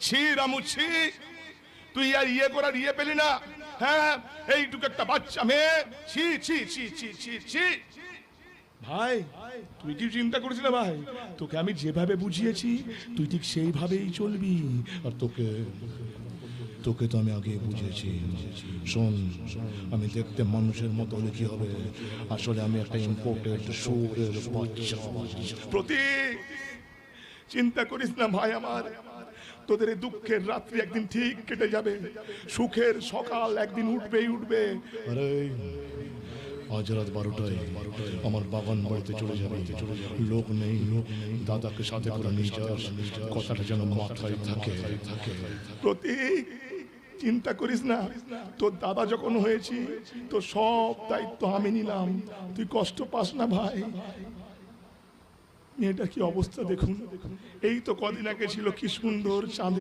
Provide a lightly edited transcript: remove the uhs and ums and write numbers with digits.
ছি রামু ছি, তুই আর ইয়ে করার ইয়ে পেলি না? হ্যাঁ, এইটুকু একটা বাচ্চা মেয়ে, ছি ছি ছি ছি ছি ছি। ভাই তুই কি চিন্তা করিস না ভাই, তোকে আমি যেভাবে বুঝিয়েছি তুই ঠিক সেইভাবেই চলবি। আর তোকে তোকে তো আমি আগে বুঝেছি। শোন, আমি দেখতে মানুষের মতো হলে কি হবে, আসলে আমি একটা ইম্পোর্টেড শুয়োরের বাচ্চা। প্রতীক, চিন্তা করিস না ভাই আমার, তোদের এই দুঃখের রাত্রি একদিন ঠিক কেটে যাবে, সুখের সকাল একদিন উঠবেই উঠবে। আরে আজ রাত 12টায় আমার বাগান বাড়িতে চলে যাবে, লোক নেই, দাদাকে সাথে করে নিয়ে যাস, কথাটা যেন মাথায় থাকে। প্রতীক, চিন্তা করিস না, তোর দাদা যখন হয়েছি তো সব দায়িত্ব আমি নিলাম, তুই কষ্ট পাস না ভাই। মেয়েটার কি অবস্থা দেখুন, এই তো কদিন আগে ছিল কি সুন্দর চাঁদ।